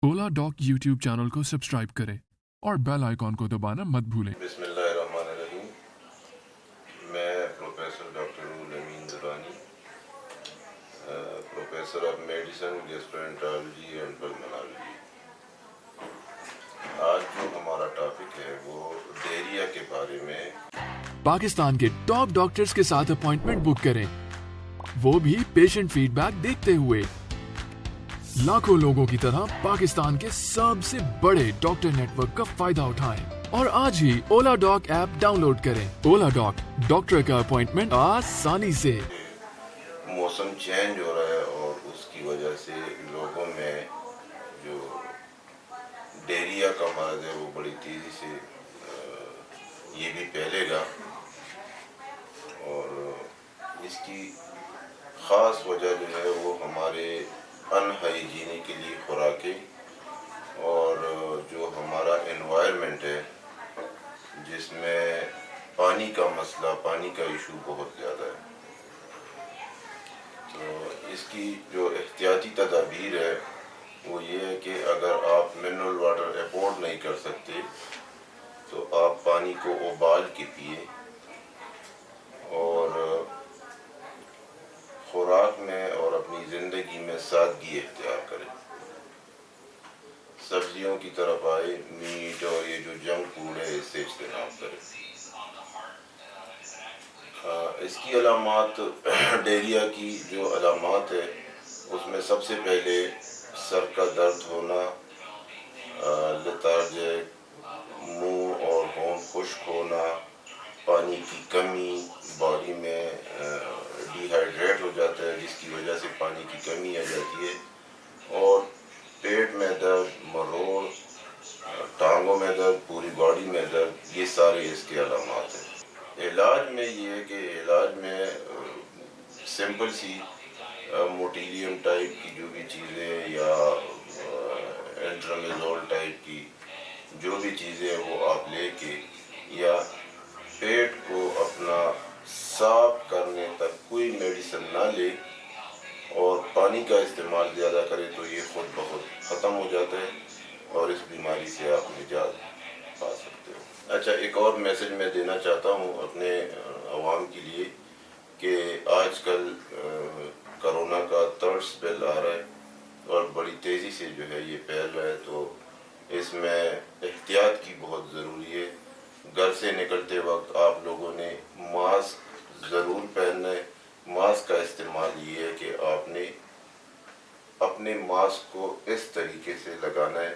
ओला dock YouTube channel को subscribe करें और बेल आइकॉन को दबाना मत भूलें। बिस्मिल्लाहिर्रहमानिर्रहीम। मैं professor doctor Amin Durrani, professor of medicine, gastroenterology and pulmonology. आज जो हमारा टॉपिक है वो डायरिया के बारे में। पाकिस्तान के टॉप डॉक्टर्स के साथ अपॉइंटमेंट बुक करें, वो भी पेशेंट फीडबैक देखते हुए। लाखों लोगों की तरह पाकिस्तान के सबसे बड़े डॉक्टर नेटवर्क का फायदा उठाएं और आज ही ओला डॉक ऐप डाउनलोड करें। ओला डॉक, डॉक्टर का अपॉइंटमेंट आसानी से। मौसम चेंज हो रहा है और उसकी वजह से लोगों में जो डायरिया का मर्ज है वो बड़ी तेज़ी से ये भी फैलेगा और इसकी ख़ास वजह जो है वो हमारे अनहाइजीनिकली खुराकें और जो हमारा एनवायरनमेंट है जिसमें पानी का मसला, पानी का इशू बहुत ज़्यादा है। तो इसकी जो एहतियाती तदाबीर है वो ये है कि अगर आप मिनरल वाटर अफोर्ड नहीं कर सकते तो आप पानी को उबाल के पिए और खुराक में और अपनी ज़िंदगी में सादगी इख्तियार करें। सब्जियों की तरफ आए, मीट और ये जो जंक फूड है इससे इज्तनाब करें। इसकी अलामात, डायरिया की जो अलामात है उसमें सबसे पहले सर का दर्द होना, लेथार्जिक, मुंह और होंठ खुश्क होना, पानी की कमी, बॉडी में डिहाइड्रेट हो जाता है जिसकी वजह से पानी की कमी आ जाती है और पेट में दर्द, मरोड़, टांगों में दर्द, पूरी बॉडी में दर्द, ये सारे इसके अलामात हैं। इलाज में ये है कि इलाज में सिंपल सी मोटिलियम टाइप की जो भी चीज़ें या एल्ट्रामेजोल टाइप की जो भी चीज़ें वो आप लेके या पेट को अपना साफ करने तक कोई मेडिसिन ना ले और पानी का इस्तेमाल ज़्यादा करें तो ये खुद बहुत ख़त्म हो जाता है और इस बीमारी से आप निजात पा सकते हो। अच्छा, एक और मैसेज मैं देना चाहता हूँ अपने अवाम के लिए कि आजकल कोरोना का थर्ड स्पेल आ रहा है और बड़ी तेज़ी से जो है ये फैल रहा है, तो इसमें एहतियात की बहुत ज़रूरी है। घर से निकलते वक्त आप लोगों ने मास्क ज़रूर पहनना है। मास्क का इस्तेमाल ये है कि आपने अपने मास्क को इस तरीके से लगाना है